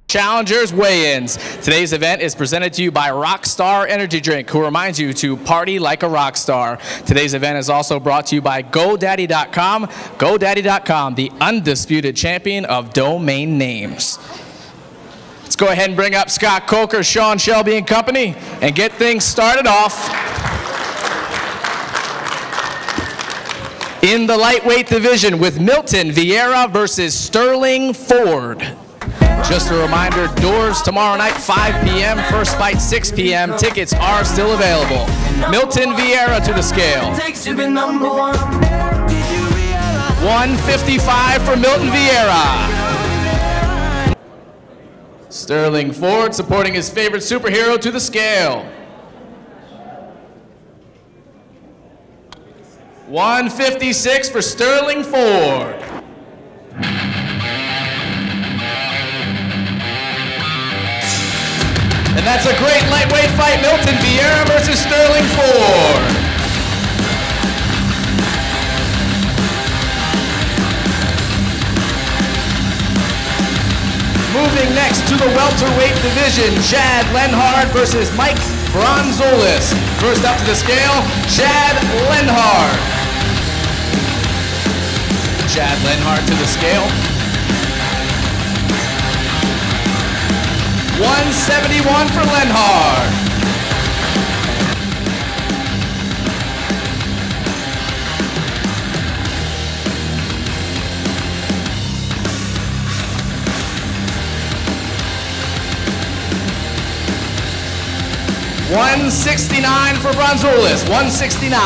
Challengers weigh-ins. Today's event is presented to you by Rockstar Energy Drink, who reminds you to party like a rock star. Today's event is also brought to you by GoDaddy.com. GoDaddy.com, the undisputed champion of domain names. Let's go ahead and bring up Scott Coker, Sean Shelby and company, and get things started off. In the lightweight division with Milton Vieira versus Sterling Ford. Just a reminder, doors tomorrow night, 5 p.m., first fight 6 p.m. Tickets are still available. Milton Vieira to the scale. 155 for Milton Vieira. Sterling Ford supporting his favorite superhero to the scale. 156 for Sterling Ford. And that's a great lightweight fight, Milton Vieira versus Sterling Ford. Moving next to the welterweight division, Chad Lenhard versus Mike Bronzoulis. First up to the scale, Chad Lenhard. Chad Lenhard to the scale. 171 for Lenhard. $169 for Bronzoulis. 169.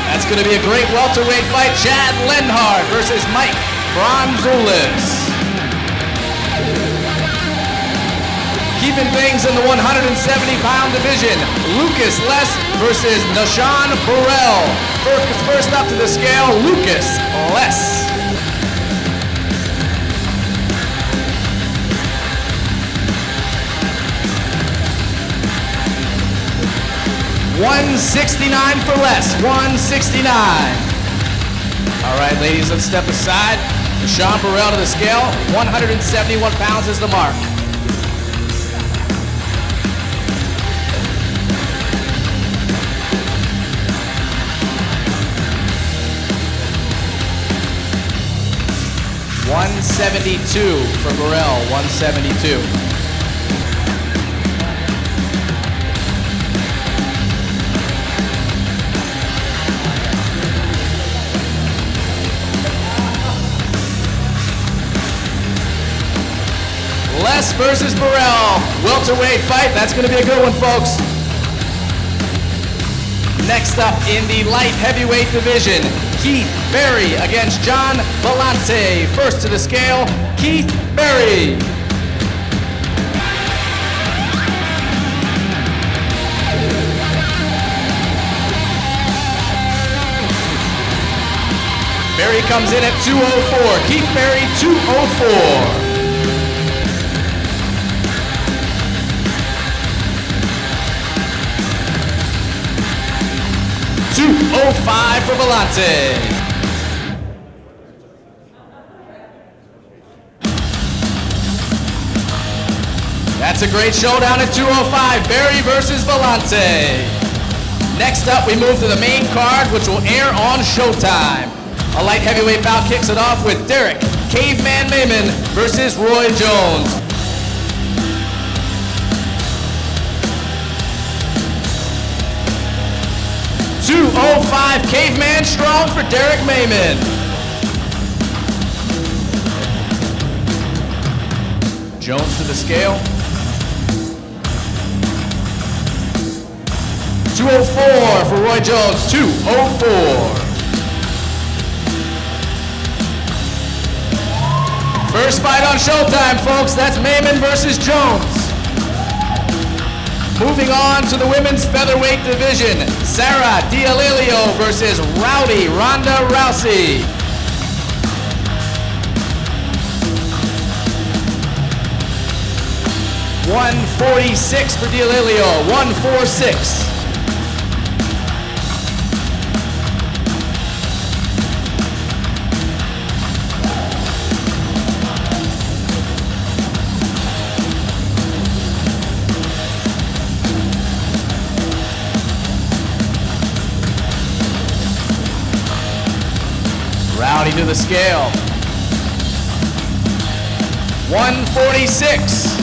That's going to be a great welterweight fight. Chad Lenhard versus Mike Bronzoulis. Keeping things in the 170-pound division, Lucas Les versus Nah-Shon Burrell. First up to the scale, Lucas Les. $169 for Les, 169. All right, ladies, let's step aside. Nah-Shon Burrell to the scale, 171 pounds is the mark. $172 for Burrell, 172. Les versus Burrell, welterweight fight. That's going to be a good one, folks. Next up in the light heavyweight division, Keith Berry against John Vellante. First to the scale, Keith Berry. Berry comes in at 204. Keith Berry, 204. 205 for Vellante. That's a great showdown at 205. Berry versus Vellante. Next up, we move to the main card, which will air on Showtime. A light heavyweight bout kicks it off with Derek Caveman Mayman versus Roy Jones. .205 Caveman strong for Derek Mayman. Jones to the scale. 204 for Roy Jones, 204. First fight on Showtime, folks. That's Mayman versus Jones. Moving on to the women's featherweight division, Sarah D'Alelio versus Rowdy Ronda Rousey. $146 for D'Alelio, 146. the scale. 146.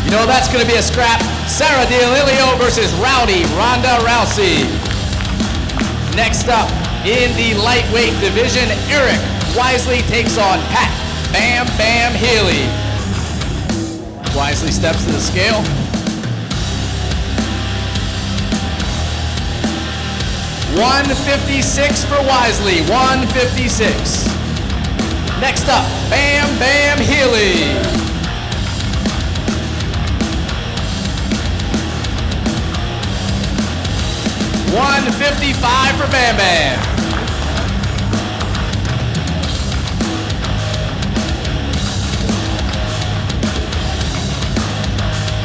You know that's going to be a scrap. Sarah D'Amelio versus Rowdy Ronda Rousey. Next up, in the lightweight division, Eric Wisely takes on Pat Bam Bam Healy. Wisely steps to the scale. 156 for Wisely, 156. Next up, Bam Bam Healy. 155 for Bam Bam.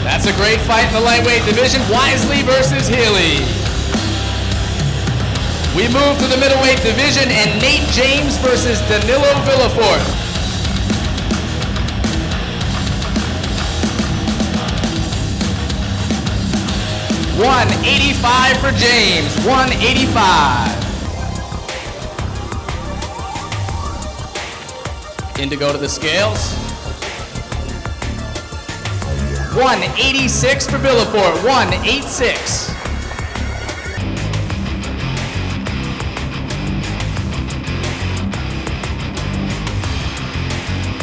That's a great fight in the lightweight division. Wisely versus Healy. We move to the middleweight division and Nate James versus Danilo Villafort. $185 for James, $185. In to go to the scales. 186 for Villafort, 186.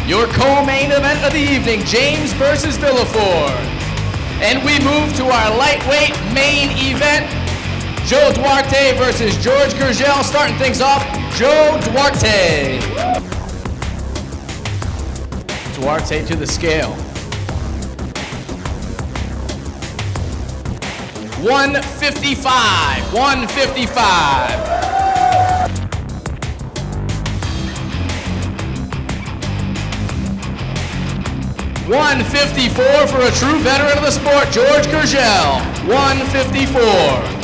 Your co-main event of the evening, James versus Villafort. And we move to our lightweight main event, Joe Duarte versus George Gurgel. Starting things off, Joe Duarte. Duarte to the scale. 155, 155. $154 for a true veteran of the sport, George Gurgel. $154.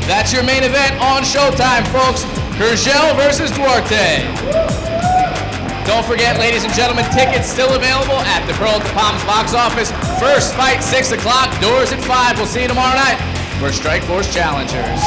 That's your main event on Showtime, folks. Gurgel versus Duarte. Don't forget, ladies and gentlemen, tickets still available at the Pearl de Palms box office. First fight, 6 o'clock, doors at 5. We'll see you tomorrow night for Strikeforce Challengers.